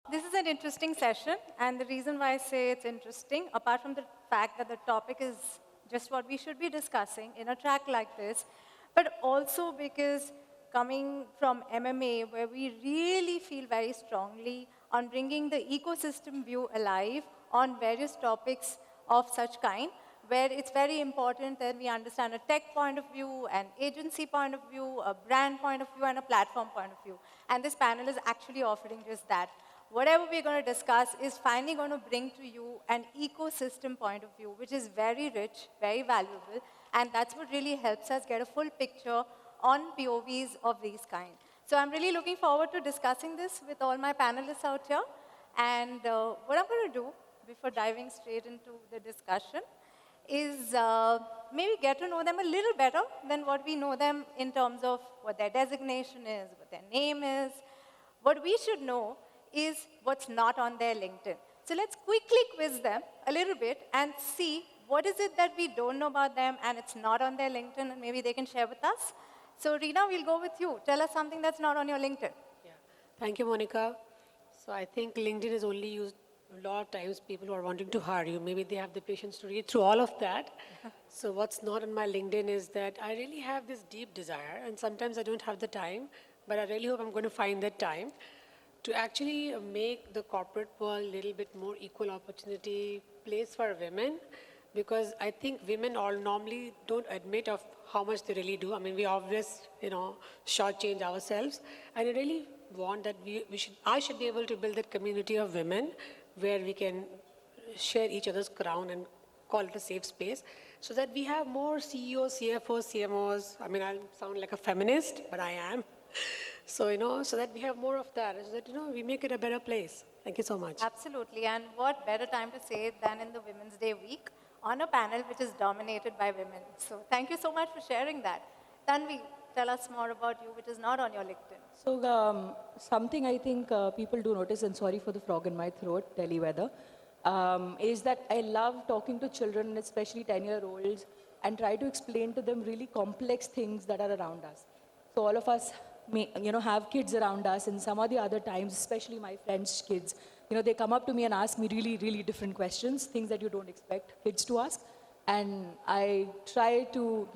This is an interesting session, and the reason why I say it's interesting, apart from the fact that the topic is just what we should be discussing in a track like this, but also because coming from MMA, where we really feel very strongly on bringing the ecosystem view alive on various topics of such kind, where it's very important that we understand a tech point of view, an agency point of view, a brand point of view, and a platform point of view. And this panel is actually offering just that. Whatever we're going to discuss is finally going to bring to you an ecosystem point of view, which is very rich, very valuable, and that's what really helps us get a full picture on POVs of these kind. So I'm really looking forward to discussing this with all my panelists out here. And what I'm going to do before diving straight into the discussion is maybe get to know them a little better than what we know them in terms of what their designation is, what their name is. What we should know is what's not on their LinkedIn. So let's quickly quiz them a little bit and see what is it that we don't know about them and it's not on their LinkedIn and maybe they can share with us. So Reena, we'll go with you. Tell us something that's not on your LinkedIn. Yeah. Thank you, Monica. So I think LinkedIn is only used a lot of times people who are wanting to hire you. Maybe they have the patience to read through all of that. So what's not on my LinkedIn is that I really have this deep desire, and sometimes I don't have the time, but I really hope I'm going to find that time to actually make the corporate world a little bit more equal opportunity place for women, because I think women all normally don't admit of how much they really do. I mean, we always, shortchange ourselves, and I really want that I should be able to build that community of women where we can share each other's crown and call it a safe space, so that we have more CEOs, CFOs, CMOs. I mean, I sound like a feminist, but I am. So, so that we have more of that, so that, we make it a better place. Thank you so much. Absolutely, and what better time to say it than in the Women's Day week on a panel which is dominated by women. So thank you so much for sharing that. Tanvi, tell us more about you, which is not on your LinkedIn. So something I think people do notice, and sorry for the frog in my throat, Delhi weather, is that I love talking to children, especially 10-year-olds, and try to explain to them really complex things that are around us. So all of us may, have kids around us, and some of the other times, especially my friends' kids, they come up to me and ask me really, really different questions, things that you don't expect kids to ask. And I try to,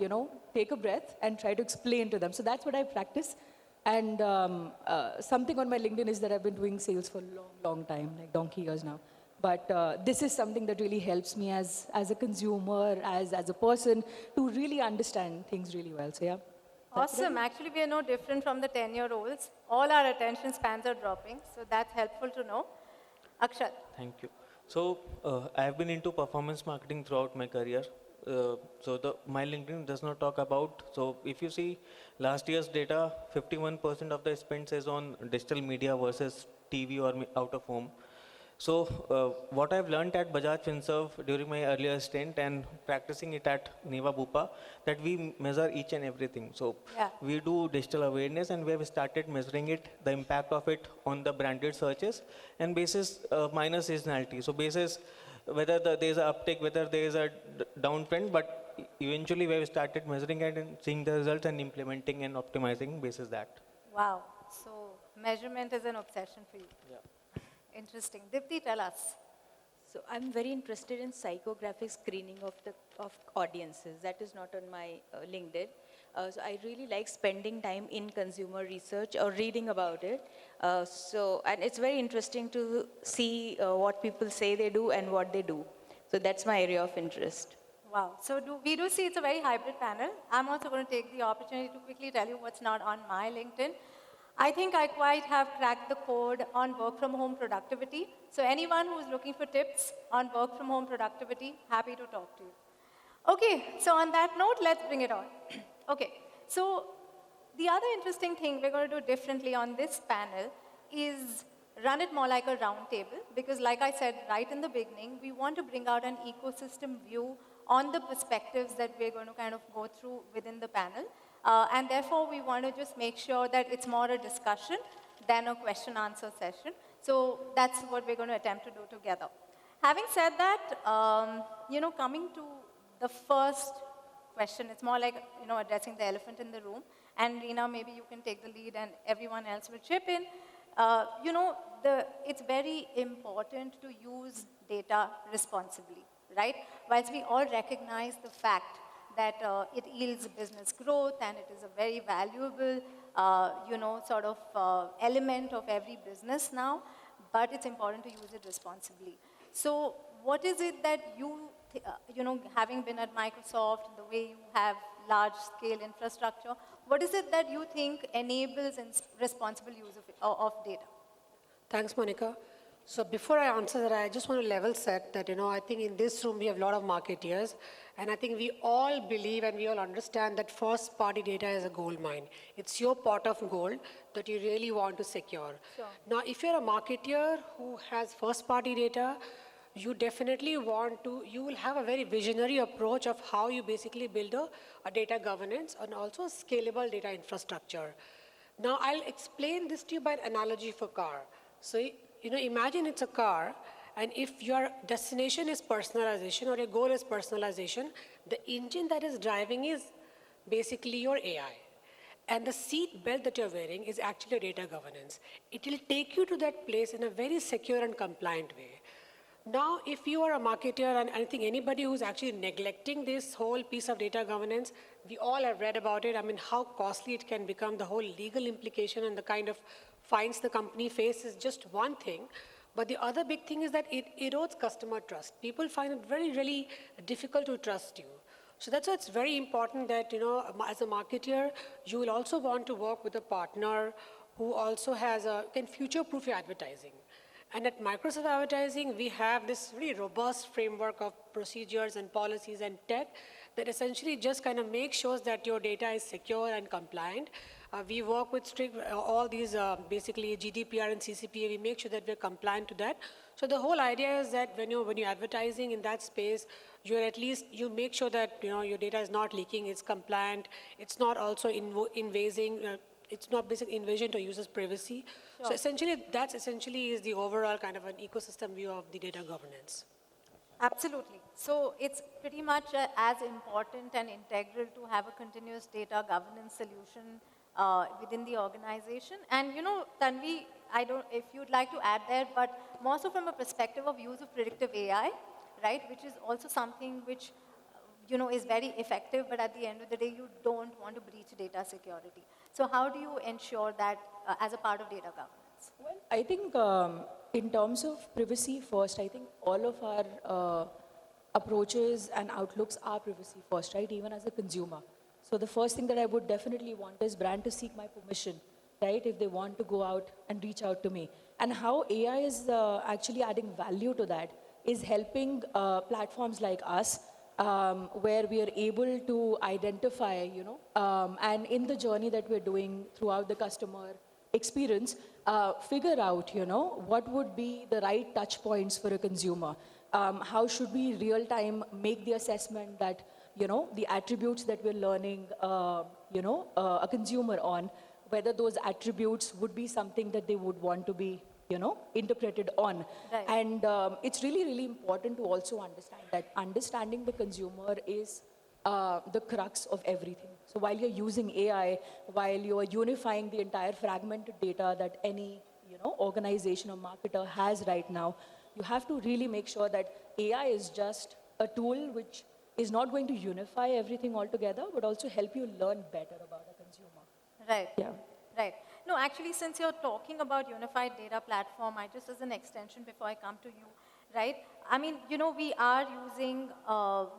take a breath and try to explain to them. So that's what I practice. And something on my LinkedIn is that I've been doing sales for a long, long time, like donkey years now. But this is something that really helps me as a consumer, as a person, to really understand things really well. So yeah. Awesome. Actually, we are no different from the 10-year-olds. All our attention spans are dropping, so that's helpful to know. Akshat. Thank you. So I have been into performance marketing throughout my career. My LinkedIn does not talk about. So if you see last year's data, 51% of the spend is on digital media versus TV or out of home. So what I've learned at Bajaj Finserv during my earlier stint and practicing it at Neva Bupa, that we measure each and everything. So we do digital awareness, and we have started measuring it, the impact of it on the branded searches, and basis minor seasonality. So basis whether there is an uptick, whether there is a downtrend, but eventually we have started measuring it and seeing the results and implementing and optimizing basis that. Wow. So measurement is an obsession for you. Yeah. Interesting. Dipti, tell us. So I'm very interested in psychographic screening of audiences. That is not on my LinkedIn. So I really like spending time in consumer research or reading about it. And it's very interesting to see what people say they do and what they do. So that's my area of interest. Wow. So we do see it's a very hybrid panel. I'm also going to take the opportunity to quickly tell you what's not on my LinkedIn. I think I quite have cracked the code on work from home productivity. So anyone who's looking for tips on work from home productivity, happy to talk to you. Okay, so on that note, let's bring it on. Okay, so the other interesting thing we're going to do differently on this panel is run it more like a round table, because like I said right in the beginning, we want to bring out an ecosystem view on the perspectives that we're going to kind of go through within the panel. And therefore, we want to just make sure that it's more a discussion than a question-answer session. So that's what we're going to attempt to do together. Having said that, coming to the first question, it's more like, addressing the elephant in the room. And, Reena, maybe you can take the lead and everyone else will chip in. it's very important to use data responsibly, right? Whilst we all recognize the fact that it yields business growth and it is a very valuable, sort of element of every business now, but it's important to use it responsibly. So what is it that having been at Microsoft, the way you have large-scale infrastructure, what is it that you think enables responsible use of data? Thanks, Monica. So before I answer that, I just want to level set that, I think in this room we have a lot of marketeers, and I think we all believe and we all understand that first-party data is a gold mine. It's your pot of gold that you really want to secure. Sure. Now, if you're a marketeer who has first-party data, you definitely you will have a very visionary approach of how you basically build a data governance and also a scalable data infrastructure. Now, I'll explain this to you by an analogy for car. So, imagine it's a car, and if your destination is personalization or your goal is personalization, the engine that is driving is basically your AI. And the seat belt that you're wearing is actually a data governance. It will take you to that place in a very secure and compliant way. Now, if you are a marketer, and I think anybody who's actually neglecting this whole piece of data governance, we all have read about it. I mean, how costly it can become, the whole legal implication and the kind of fines the company faces is just one thing. But the other big thing is that it erodes customer trust. People find it very, really difficult to trust you. So that's why it's very important that, as a marketer, you will also want to work with a partner who also can future-proof your advertising. And at Microsoft Advertising, we have this really robust framework of procedures and policies and tech that essentially just kind of make sure that your data is secure and compliant. We work with all these basically GDPR and CCPA. We make sure that we're compliant to that. So the whole idea is that when you're advertising in that space, you make sure that your data is not leaking, it's compliant, it's not also invading. It's not basic invasion to users' privacy. Sure. So essentially, that's is the overall kind of an ecosystem view of the data governance. Absolutely. So it's pretty much as important and integral to have a continuous data governance solution within the organization. And Tanvi, I don't, if you'd like to add there, but more so from a perspective of use of predictive AI, right, which is also something which is very effective, but at the end of the day, you don't want to breach data security. So how do you ensure that as a part of data governance? Well, I think in terms of privacy first, I think all of our approaches and outlooks are privacy first, right, even as a consumer. So the first thing that I would definitely want is brand to seek my permission, right, if they want to go out and reach out to me. And how AI is actually adding value to that is helping platforms like us where we are able to identify, and in the journey that we're doing throughout the customer experience, figure out, what would be the right touch points for a consumer. How should we real time make the assessment that, the attributes that we're learning, a consumer on, whether those attributes would be something that they would want to be, interpreted on. Right. And it's really, really important to also understand that understanding the consumer is the crux of everything. So while you're using AI, while you're unifying the entire fragmented data that any, organization or marketer has right now, you have to really make sure that AI is just a tool which is not going to unify everything altogether, but also help you learn better about a consumer. Right. Yeah. Right. No, actually, since you're talking about unified data platform, I just as an extension before I come to you, right? I mean, we are using,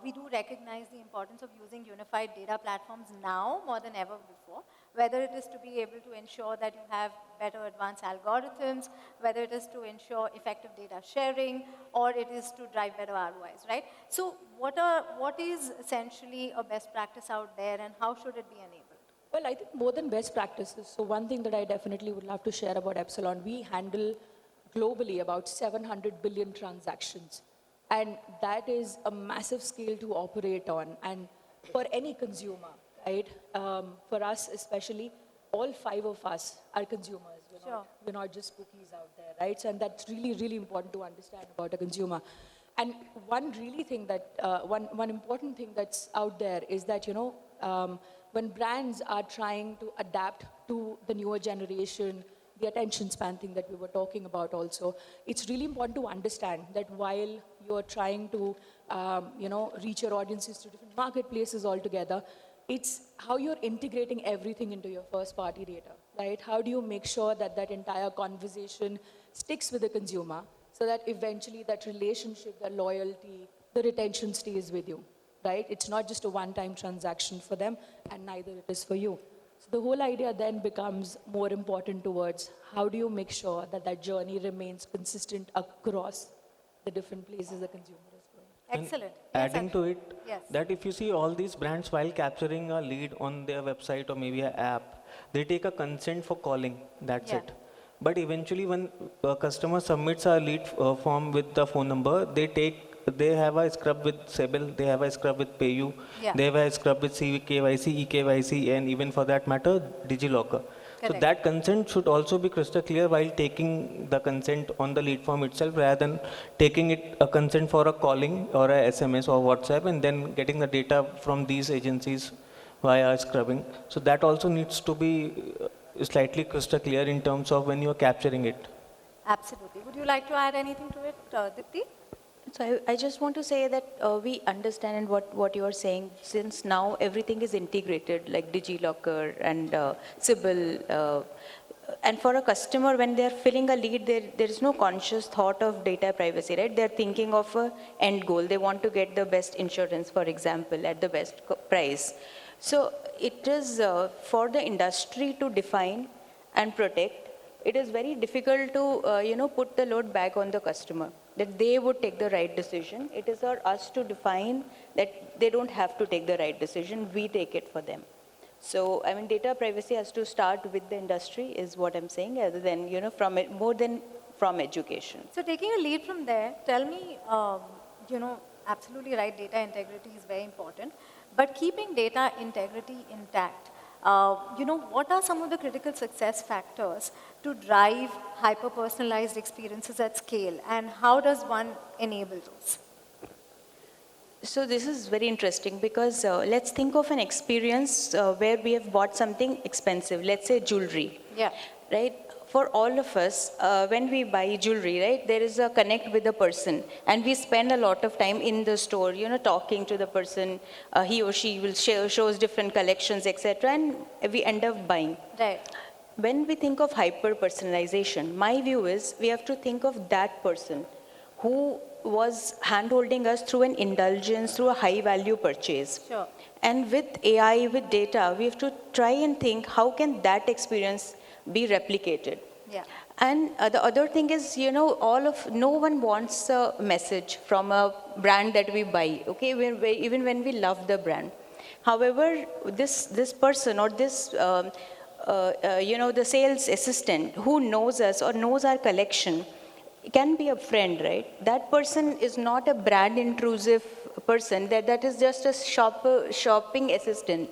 we do recognize the importance of using unified data platforms now more than ever before, whether it is to be able to ensure that you have better advanced algorithms, whether it is to ensure effective data sharing, or it is to drive better ROIs, right? So what is essentially a best practice out there and how should it be enabled? Well, I think more than best practices. So one thing that I definitely would love to share about Epsilon, we handle globally about 700 billion transactions. And that is a massive scale to operate on. And for any consumer, right? For us especially, all 5 of us are consumers. We're not just cookies out there, right? So, and that's really, really important to understand about a consumer. And one really thing that, one important thing that's out there is that, when brands are trying to adapt to the newer generation, the attention span thing that we were talking about also, it's really important to understand that while you're trying to, reach your audiences to different marketplaces altogether, it's how you're integrating everything into your first party data, right? How do you make sure that that entire conversation sticks with the consumer so that eventually that relationship, the loyalty, the retention stays with you, right? It's not just a one-time transaction for them, and neither it is for you. So the whole idea then becomes more important towards how do you make sure that that journey remains consistent across the different places the consumer is going. And Excellent. Yes, adding to Akshay. it, Yes. that if you see all these brands while capturing a lead on their website or maybe an app, they take a consent for calling, that's Yeah. it. But eventually when a customer submits a lead form with the phone number, they have a scrub with Sebil, they have a scrub with PayU, Yeah. they have a scrub with CKYC, eKYC, and even for that matter, DigiLocker. So Correct. that consent should also be crystal clear while taking the consent on the lead form itself, rather than taking it a consent for a calling or a SMS or WhatsApp and then getting the data from these agencies via scrubbing. So that also needs to be slightly crystal clear in terms of when you are capturing it. Absolutely. Would you like to add anything to it, Dipti? So I just want to say that we understand what you are saying, since now everything is integrated, like DigiLocker and Sybil. And for a customer, when they're filling a lead, there is no conscious thought of data privacy, right? They're thinking of an end goal. They want to get the best insurance, for example, at the best price. So it is for the industry to define and protect. It is very difficult to, put the load back on the customer, that they would take the right decision. It is for us to define that they don't have to take the right decision, we take it for them. So, I mean, data privacy has to start with the industry, is what I'm saying, rather than, from it, more than from education. So taking a lead from there, tell me, absolutely right, data integrity is very important, but keeping data integrity intact, what are some of the critical success factors to drive hyper-personalized experiences at scale, and how does one enable those? So this is very interesting because let's think of an experience where we have bought something expensive, let's say jewelry. Yeah. Right? For all of us, when we buy jewelry, right, there is a connect with the person, and we spend a lot of time in the store, talking to the person. He or she will shows different collections, etc., and we end up buying. Right. When we think of hyper-personalization, my view is we have to think of that person who was hand-holding us through an indulgence, through a high-value purchase. Sure. And with AI, with data, we have to try and think how can that experience be replicated. Yeah. And the other thing is, no one wants a message from a brand that we buy, okay, even when we love the brand. However, this person or this, the sales assistant who knows us or knows our collection can be a friend, right? That person is not a brand intrusive person, that is just a shopping assistant.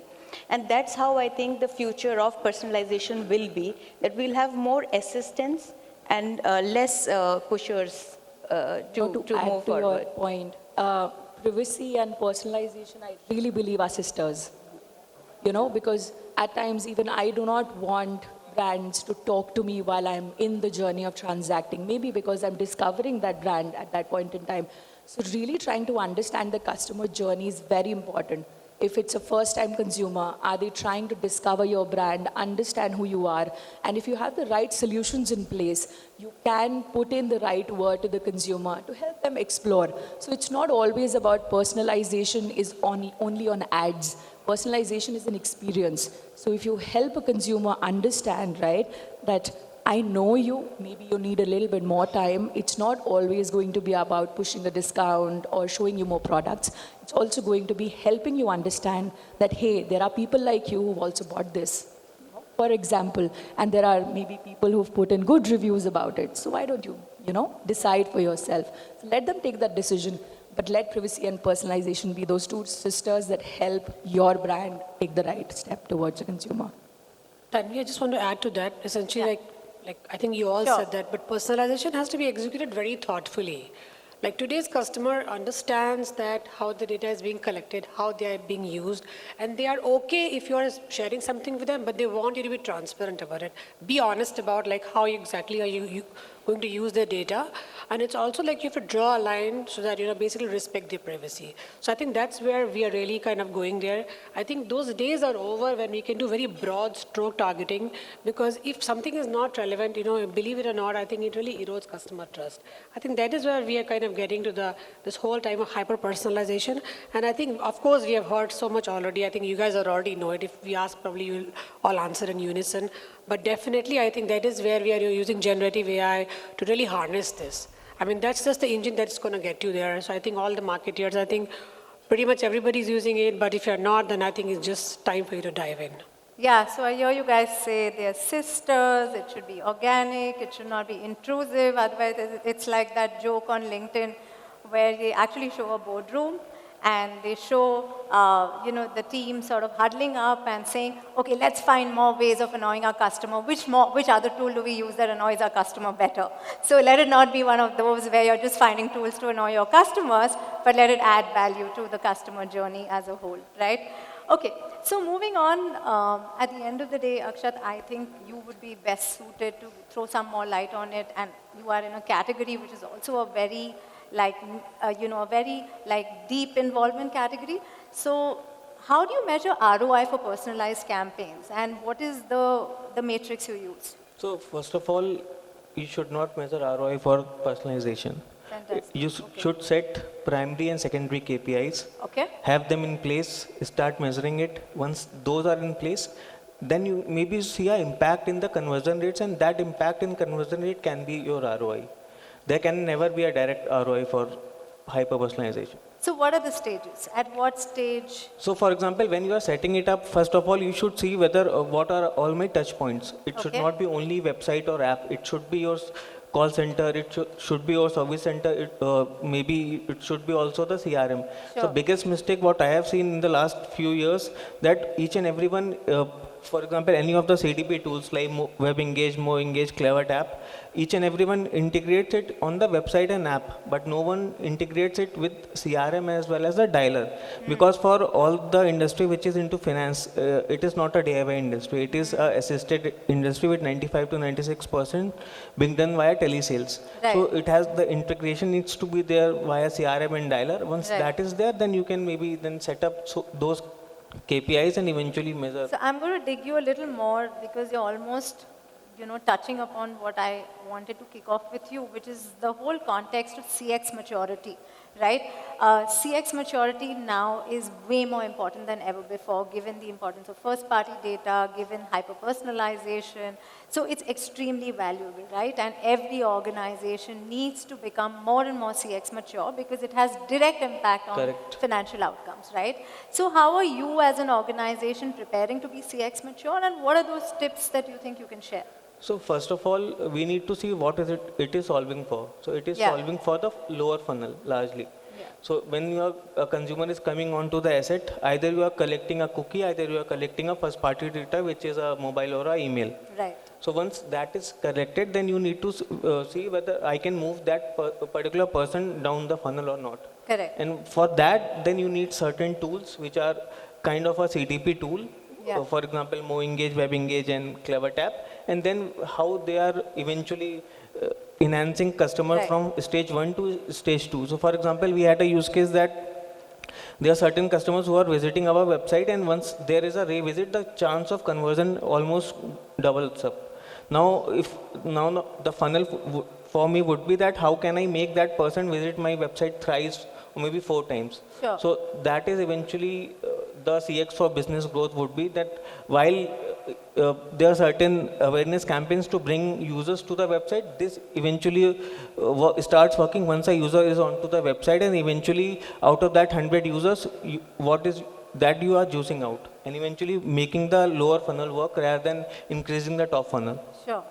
And that's how I think the future of personalization will be, that we'll have more assistants and less pushers to add move to your forward. point, privacy and personalization, I really believe are sisters. Because at times even I do not want brands to talk to me while I'm in the journey of transacting, maybe because I'm discovering that brand at that point in time. So really trying to understand the customer journey is very important. If it's a first-time consumer, are they trying to discover your brand, understand who you are? And if you have the right solutions in place, you can put in the right word to the consumer to help them explore. So it's not always about personalization is only on ads. Personalization is an experience. So if you help a consumer understand, right, that I know you, maybe you need a little bit more time. It's not always going to be about pushing a discount or showing you more products. It's also going to be helping you understand that, hey, there are people like you who've also bought this, for example, and there are maybe people who've put in good reviews about it. So why don't you, decide for yourself? So let them take that decision, but let privacy and personalization be those two sisters that help your brand take the right step towards the consumer. Tanvi, I just want to add to that. Essentially, like I think you all Sure. said that, but personalization has to be executed very thoughtfully. Like today's customer understands that how the data is being collected, how they are being used, and they are okay if you are sharing something with them, but they want you to be transparent about it. Be honest about like how exactly are you going to use their data. And it's also like you have to draw a line so that, basically respect their privacy. So I think that's where we are really kind of going there. I think those days are over when we can do very broad stroke targeting, because if something is not relevant, believe it or not, I think it really erodes customer trust. I think that is where we are kind of getting to this whole time of hyper personalization. And I think, of course, we have heard so much already. I think you guys already know it. If we ask, probably you'll all answer in unison. But definitely, I think that is where we are using generative AI to really harness this. I mean, that's just the engine that's going to get you there. So I think all the marketeers, I think pretty much everybody's using it. But if you're not, then I think it's just time for you to dive in. Yeah, so I hear you guys say they're sisters, it should be organic, it should not be intrusive, otherwise it's like that joke on LinkedIn where they actually show a boardroom and they show, the team sort of huddling up and saying, okay, let's find more ways of annoying our customer. Which other tool do we use that annoys our customer better? So let it not be one of those where you're just finding tools to annoy your customers, but let it add value to the customer journey as a whole, right? Okay, so moving on, at the end of the day, Akshat, I think you would be best suited to throw some more light on it, and you are in a category which is also a very, deep involvement category. So how do you measure ROI for personalized campaigns, and what is the matrix you use? So first of all, you should not measure ROI for personalization. Fantastic. You should set primary and secondary KPIs, Okay, have them in place, start measuring it. Once those are in place, then you maybe see an impact in the conversion rates, and that impact in conversion rate can be your ROI. There can never be a direct ROI for hyper personalization. so what are the stages? At what stage? So for example, when you are setting it up, first of all, you should see whether what are all my touch points. It should Okay. not be only website or app. It should be your call center. It should be your service center. Maybe it should be also the CRM. So Sure. biggest mistake what I have seen in the last few years, that each and everyone, for example, any of the CDP tools like WebEngage, MoEngage, CleverTap, each and everyone integrates it on the website and app, but no one integrates it with CRM as well as the dialer. Because for all the industry which is into finance, it is not a DIY industry. It is a assisted industry with 95 to 96% being done via telesales. So Right. it has the integration needs to be there via CRM and dialer. Once Right. that is there, then you can maybe then set up those KPIs and eventually measure. So I'm going to dig you a little more because you're almost, touching upon what I wanted to kick off with you, which is the whole context of CX maturity, right? CX maturity now is way more important than ever before, given the importance of first-party data, given hyper-personalization. So it's extremely valuable, right? And every organization needs to become more and more CX mature because it has direct impact on Correct. financial outcomes, right? So how are you as an organization preparing to be CX mature, and what are those tips that you think you can share? So first of all, we need to see what is it is solving for. So it is Yeah. solving for the lower funnel largely. Yeah. So when a consumer is coming onto the asset, either you are collecting a cookie, either you are collecting a first party data, which is a mobile or a email. Right. So once that is collected, then you need to see whether I can move that particular person down the funnel or not. Correct. And for that, then you need certain tools which are kind of a CDP tool. Yeah. For example, MoEngage, WebEngage, and CleverTap, and then how they are eventually enhancing customer Right. from stage 1 to stage 2. So for example, we had a use case that there are certain customers who are visiting our website, and once there is a revisit, the chance of conversion almost doubles up. Now, the funnel for me would be that how can I make that person visit my website thrice or maybe 4 times? Sure. So that is eventually the CX for business growth would be that while there are certain awareness campaigns to bring users to the website, this eventually starts working once a user is onto the website, and eventually out of that 100 users, what is that you are juicing out, and eventually making the lower funnel work rather than increasing the top funnel. Sure.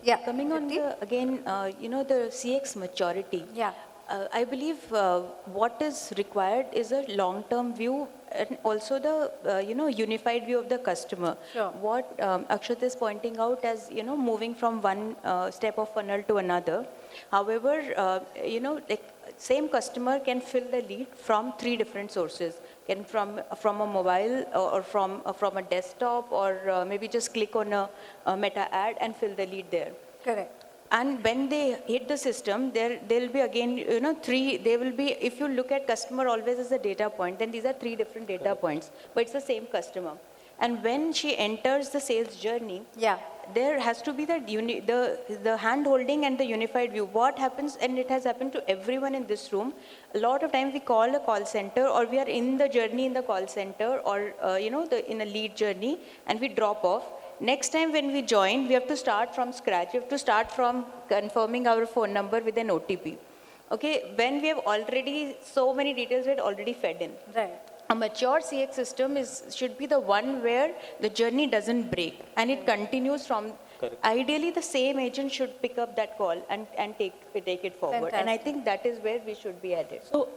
Yeah. Coming on the CX maturity. Yeah. I believe what is required is a long-term view and also the unified view of the customer. Sure. What Akshat is pointing out as moving from one step of funnel to another. However, like same customer can fill the lead from 3 different sources. Can from a mobile or from a desktop, or maybe just click on a meta ad and fill the lead there. Correct. And when they hit the system, there'll be again, three, they will be, if you look at customer always as a data point, then these are 3 different data points, but it's the same customer. And when she enters the sales journey, Yeah. there has to be the hand holding and the unified view. What happens, and it has happened to everyone in this room, a lot of times we call a call center, or we are in the journey in the call center, or in a lead journey, and we drop off. Next time when we join, we have to start from scratch. We have to start from confirming our phone number with an OTP. Okay, when we have already, so many details we had already fed in. Right. A mature CX system should be the one where the journey doesn't break and it continues from, Correct. ideally the same agent should pick up that call and take it forward. And I Fantastic. think that is where we should be headed. So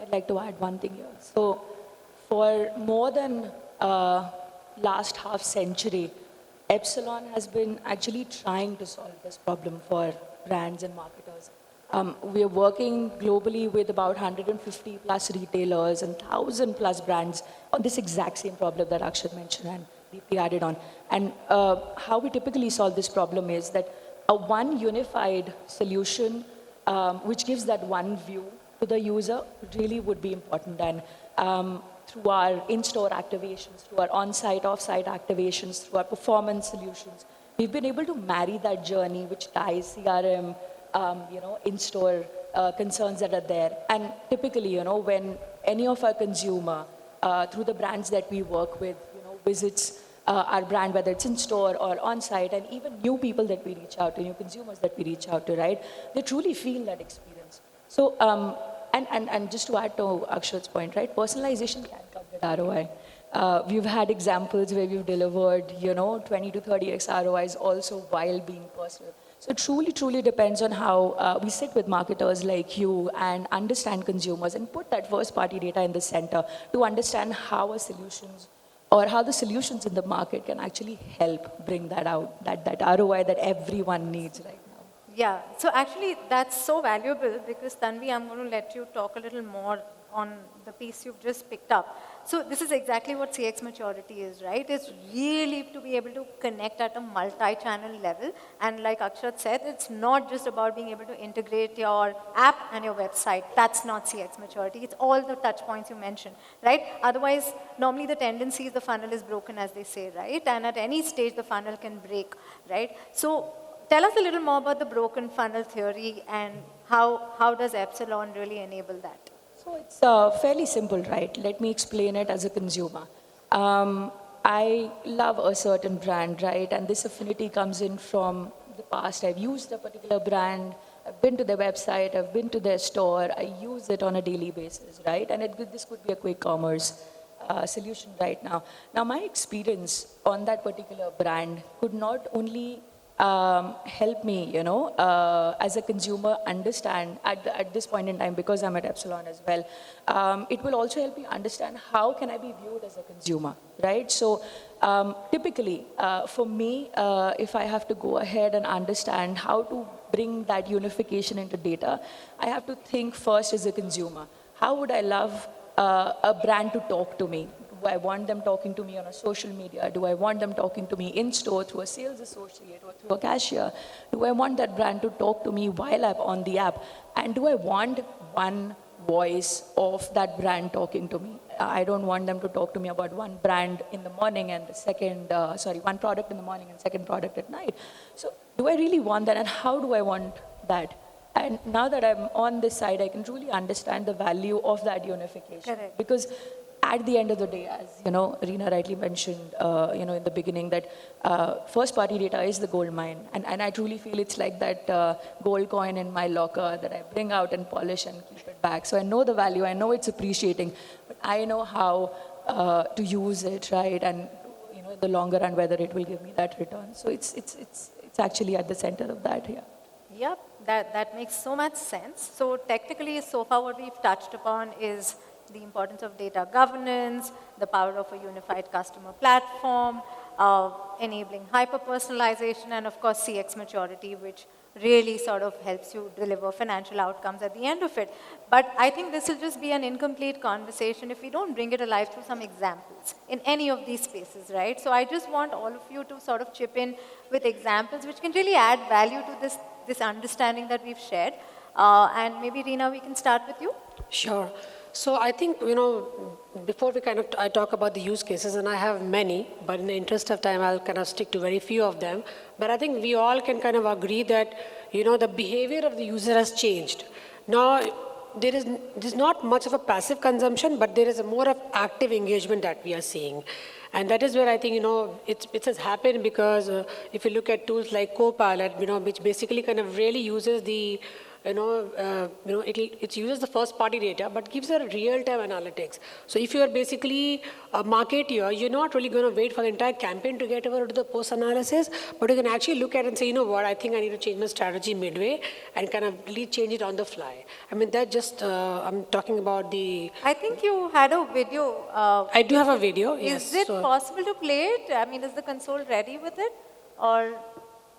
I'd like to add one thing here. So for more than last half century, Epsilon has been actually trying to solve this problem for brands and marketers. We are working globally with about 150 plus retailers and 1,000 plus brands on this exact same problem that Akshat mentioned and deeply added on. And how we typically solve this problem is that a one unified solution which gives that one view to the user really would be important. And through our in-store activations, through our on-site, off-site activations, through our performance solutions, we've been able to marry that journey which ties CRM, in-store concerns that are there. And typically, when any of our consumer, through the brands that we work with, visits our brand, whether it's in-store or on-site, and even new people that we reach out to, new consumers that we reach out to, right? They truly feel that experience. So, and just to add to Akshat's point, right? Personalization can come with ROI. We've had examples where we've delivered, 20 to 30x ROIs also while being personal. So it truly, truly depends on how we sit with marketers like you and understand consumers and put that first-party data in the center to understand how our solutions or how the solutions in the market can actually help bring that out, that ROI that everyone needs right now. Yeah, so actually that's so valuable because Tanvi, I'm going to let you talk a little more on the piece you've just picked up. So this is exactly what CX maturity is, right? It's really to be able to connect at a multi-channel level. And like Akshat said, it's not just about being able to integrate your app and your website. That's not CX maturity. It's all the touch points you mentioned, right? Otherwise, normally the tendency is the funnel is broken, as they say, right? And at any stage, the funnel can break, right? So tell us a little more about the broken funnel theory and how does Epsilon really enable that? So it's fairly simple, right? Let me explain it as a consumer. I love a certain brand, right? And this affinity comes in from the past. I've used a particular brand. I've been to their website. I've been to their store. I use it on a daily basis, right? And this could be a quick commerce solution right now. Now, my experience on that particular brand could not only help me, as a consumer understand at this point in time, because I'm at Epsilon as well, it will also help me understand how can I be viewed as a consumer, right? So typically, for me, if I have to go ahead and understand how to bring that unification into data, I have to think first as a consumer. How would I love a brand to talk to me? Do I want them talking to me on a social media? Do I want them talking to me in store through a sales associate or through a cashier? Do I want that brand to talk to me while I'm on the app? And do I want one voice of that brand talking to me? I don't want them to talk to me about one brand in the morning and one product in the morning and second product at night. So do I really want that, and how do I want that? And now that I'm on this side, I can truly understand the value of that unification. Correct. Because at the end of the day, as Reena rightly mentioned, in the beginning, that first-party data is the gold mine, and I truly feel it's like that gold coin in my locker that I bring out and polish and keep it back. So I know the value, I know it's appreciating, but I know how to use it, right? And in the longer run, whether it will give me that return. So it's actually at the center of that here. Yep, that makes so much sense. So technically, so far what we've touched upon is the importance of data governance, the power of a unified customer platform, enabling hyper-personalization, and of course CX maturity, which really sort of helps you deliver financial outcomes at the end of it. But I think this will just be an incomplete conversation if we don't bring it alive through some examples in any of these spaces, right? So I just want all of you to sort of chip in with examples which can really add value to this understanding that we've shared. And maybe, Reena, we can start with you. Sure. So I think, before I talk about the use cases, and I have many, but in the interest of time, I'll kind of stick to very few of them. But I think we all can kind of agree that, the behavior of the user has changed. Now, there's not much of a passive consumption, but there is a more of active engagement that we are seeing. And that is where I think, it has happened because if you look at tools like Copilot, which basically kind of really uses the it uses the first party data, but gives a real-time analytics. So if you are basically a marketer, you're not really going to wait for the entire campaign to get over to the post-analysis, but you can actually look at it and say, I think I need to change my strategy midway and kind of really change it on the fly. I mean, that just, I'm talking about the... I think you had a video. I do have a video, yes. Is it possible to play it? I mean, is the console ready with it? Or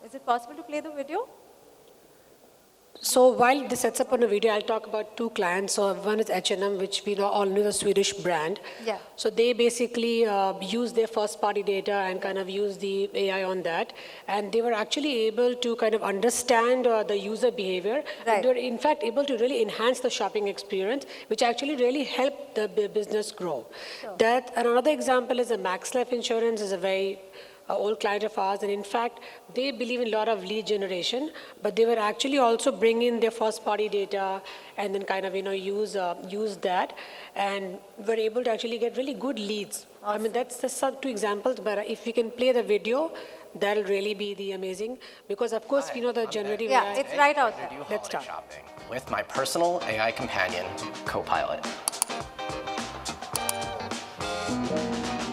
is it possible to play the video? So while this sets up on a video, I'll talk about two clients. So one is H&M, which we all know, the Swedish brand. Yeah. So they basically use their first-party data and kind of use the AI on that. And they were actually able to kind of understand the user behavior. Right. They were, in fact, able to really enhance the shopping experience, which actually really helped the business grow. Sure. That, and another example is Max Life Insurance is a very old client of ours, and in fact, they believe in a lot of lead generation, but they were actually also bringing their first-party data and then kind of, use that, and were able to actually get really good leads. Awesome. I mean, that's just some two examples, but if we can play the video, that'll really be the amazing, because of course, we know the generative Yeah, AI. it's right out there. Let's start. Shopping with my personal AI companion, Copilot.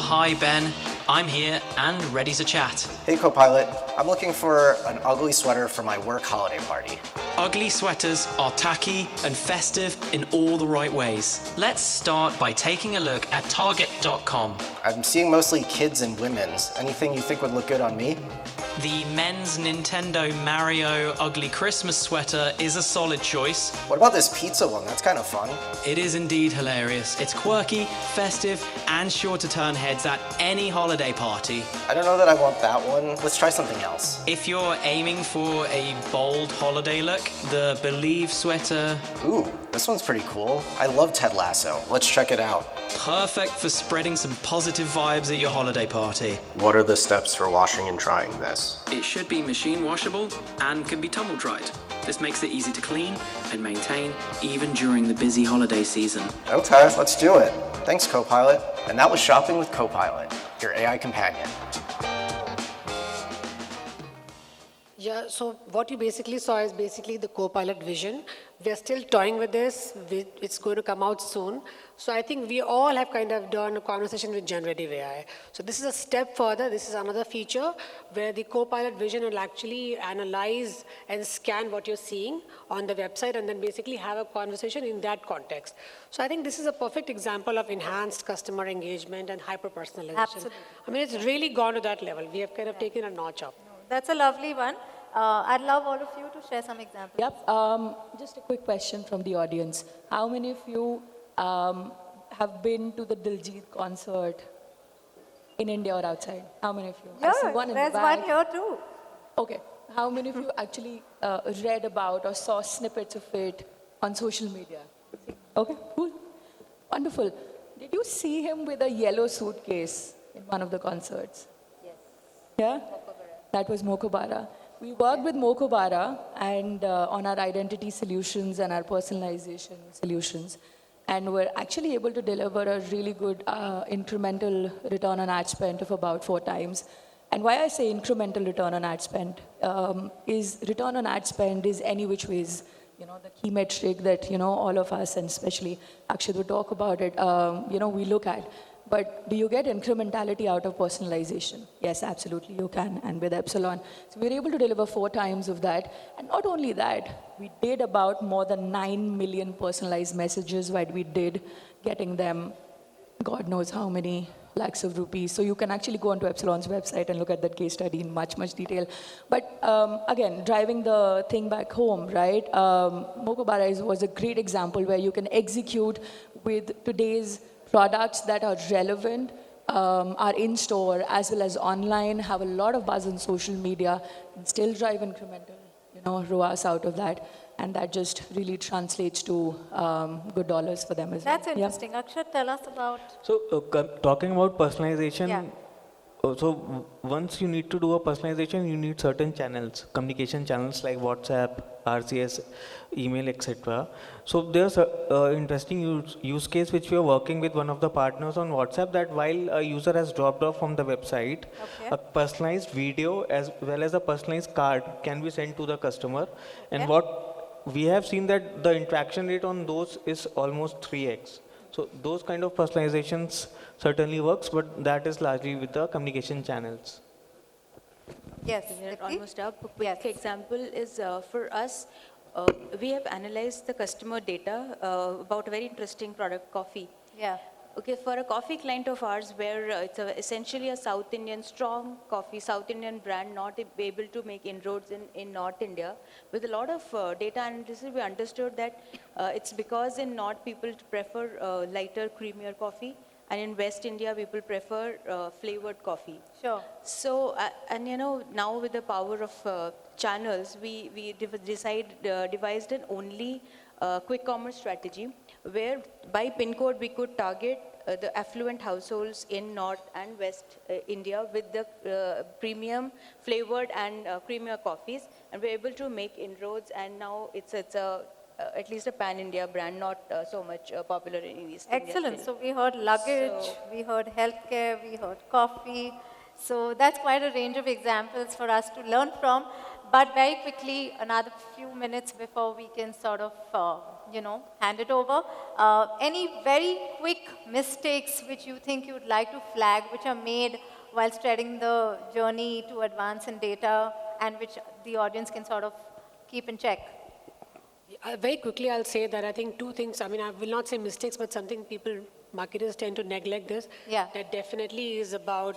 Hi Ben, I'm here and ready to chat. Hey Copilot, I'm looking for an ugly sweater for my work holiday party. Ugly sweaters are tacky and festive in all the right ways. Let's start by taking a look at Target.com. I'm seeing mostly kids and women's. Anything you think would look good on me? The men's Nintendo Mario Ugly Christmas sweater is a solid choice. What about this pizza one? That's kind of fun. It is indeed hilarious. It's quirky, festive, and sure to turn heads at any holiday party. I don't know that I want that one. Let's try something else. If you're aiming for a bold holiday look, the Believe sweater... Ooh, this one's pretty cool. I love Ted Lasso. Let's check it out. Perfect for spreading some positive vibes at your holiday party. What are the steps for washing and drying this? It should be machine washable and can be tumble dried. This makes it easy to clean and maintain even during the busy holiday season. Okay, let's do it. Thanks, Copilot. And that was Shopping with Copilot, your AI companion. Yeah, so what you basically saw is basically the Copilot vision. We're still toying with this. It's going to come out soon. So I think we all have kind of done a conversation with generative AI. So this is a step further. This is another feature where the Copilot vision will actually analyze and scan what you're seeing on the website and then basically have a conversation in that context. So I think this is a perfect example of enhanced customer engagement and hyper-personalization. Absolutely. I mean, it's really gone to that level. We have kind of taken a notch up. That's a lovely one. I'd love all of you to share some examples. Yep. Just a quick question from the audience. How many of you have been to the Diljit concert in India or outside? How many of you? I see one in the There's back. one here too. Okay. How many of you actually read about or saw snippets of it on social media? Okay, cool. Wonderful. Did you see him with a yellow suitcase in one of the concerts? Yes. Yeah? That was Mokobara. We worked with Mokobara and on our identity solutions and our personalization solutions. And we're actually able to deliver a really good incremental return on ad spend of about 4 times. And why I say incremental return on ad spend is return on ad spend is any which ways, the key metric that, all of us and especially Akshat would talk about it, we look at. But do you get incrementality out of personalization? Yes, absolutely you can, and with Epsilon. So we were able to deliver 4 times of that. And not only that, we did about more than 9 million personalized messages while we did getting them, God knows how many lakhs of rupees. So you can actually go onto Epsilon's website and look at that case study in much, much detail. But again, driving the thing back home, right? Mokobara was a great example where you can execute with today's products that are relevant, are in store as well as online, have a lot of buzz on social media, and still drive incremental, ROAS out of that. And that just really translates to good dollars for them as That's well. Yeah. interesting. Akshat, tell us about. So, talking about personalization, Yeah. Once you need to do a personalization, you need certain channels, communication channels like WhatsApp, RCS, email, etc. So, there's a interesting use case which we are working with one of the partners on WhatsApp, that while a user has dropped off from the website, Okay. a personalized video as well as a personalized card can be sent to the customer. And Okay. what we have seen that the interaction rate on those is almost 3x. So those kind of personalizations certainly works, but that is largely with the communication channels. Yes, We are Dipti? almost up. A quick Yes. example is for us, we have analyzed the customer data about a very interesting product, coffee. Yeah. Okay, for a coffee client of ours where it's essentially a South Indian strong coffee, South Indian brand not able to make inroads in North India, with a lot of data analysis, we understood that it's because in North people prefer lighter, creamier coffee, and in West India people prefer flavored coffee. Sure. So, and now with the power of channels, we devised an only quick commerce strategy where by PIN code we could target the affluent households in North and West India with the premium flavored and creamier coffees, and we're able to make inroads, and now it's a at least a pan-India brand, not so much popular in East Excellent. India. So we heard luggage, we heard healthcare, we heard coffee. So that's quite a range of examples for us to learn from. But very quickly, another few minutes before we can sort of, hand it over. Any very quick mistakes which you think you'd like to flag, which are made while treading the journey to advance in data, and which the audience can sort of keep in check? Very quickly, I'll say that I think two things. I mean, I will not say mistakes, but something marketers tend to neglect this. Yeah. That definitely is about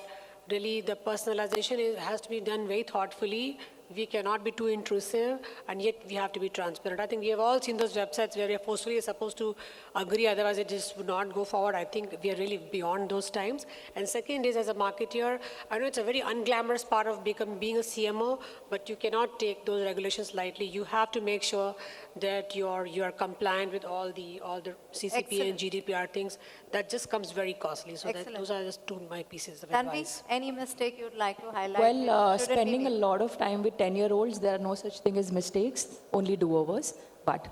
really the personalization has to be done very thoughtfully. We cannot be too intrusive, and yet we have to be transparent. I think we have all seen those websites where we are forcefully supposed to agree, otherwise it just would not go forward. I think we are really beyond those times. And second is, as a marketer, I know it's a very unglamorous part of being a CMO, but you cannot take those regulations lightly. You have to make sure that you are compliant with all the CCP and GDPR things. That just comes very costly. So Excellent. those are just two of my pieces of Tanvi, advice. any mistake you'd like to highlight? Well, which shouldn't be spending a made? lot of time with 10-year-olds, there are no such thing as mistakes, only do-overs. But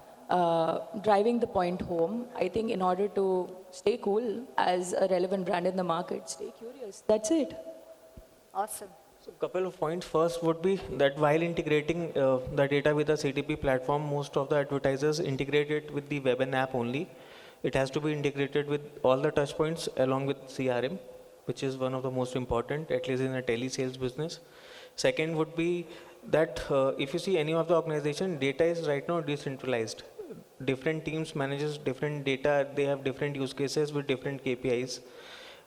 driving the point home, I think in order to stay cool as a relevant brand in the market, stay curious. That's it. Awesome. So couple of points. First would be that while integrating the data with the CTP platform, most of the advertisers integrate it with the web and app only. It has to be integrated with all the touch points along with CRM, which is one of the most important, at least in a telesales business. Second would be that if you see any of the organization, data is right now decentralized. Different teams manages different data. They have different use cases with different KPIs.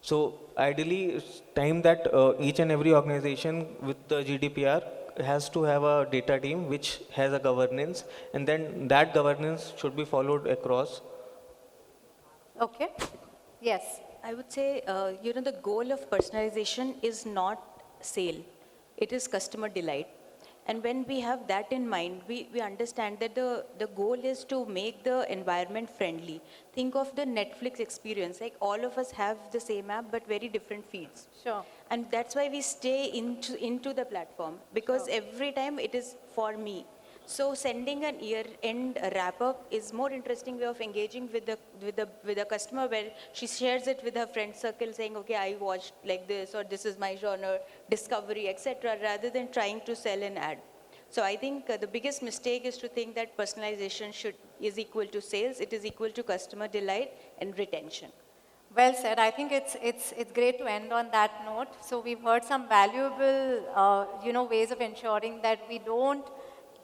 So ideally, it's time that each and every organization with the GDPR has to have a data team which has a governance, and then that governance should be followed across. Okay. Yes. I would say, the goal of personalization is not sale. It is customer delight. And when we have that in mind, we understand that the goal is to make the environment friendly. Think of the Netflix experience. Like all of us have the same app, but very different feeds. Sure. And that's why we stay into the platform, because every time it is for me. So sending an year-end wrap-up is more interesting way of engaging with the customer, where she shares it with her friend circle, saying, "Okay, I watched like this, or this is my genre, discovery, etc." Rather than trying to sell an ad. So I think the biggest mistake is to think that personalization is equal to sales. It is equal to customer delight and retention. Well said. I think it's great to end on that note. So we've heard some valuable, ways of ensuring that we don't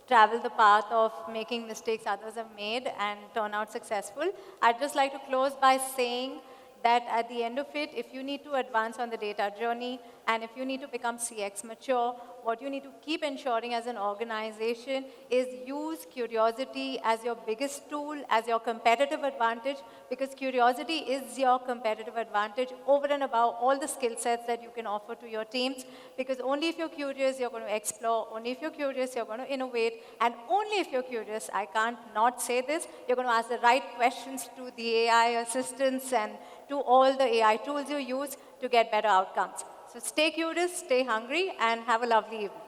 travel the path of making mistakes others have made and turn out successful. I'd just like to close by saying that at the end of it, if you need to advance on the data journey and if you need to become CX mature, what you need to keep ensuring as an organization is use curiosity as your biggest tool, as your competitive advantage, because curiosity is your competitive advantage over and above all the skill sets that you can offer to your teams, because only if you're curious, you're going to explore, only if you're curious, you're going to innovate, and only if you're curious, I can't not say this, you're going to ask the right questions to the AI assistants and to all the AI tools you use to get better outcomes. So stay curious, stay hungry, and have a lovely evening.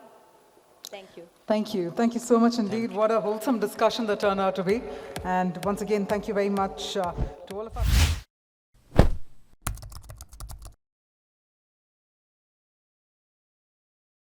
Thank you. Thank you. Thank you so much indeed. What a wholesome discussion that turned out to be. And once again, thank you very much to all of us.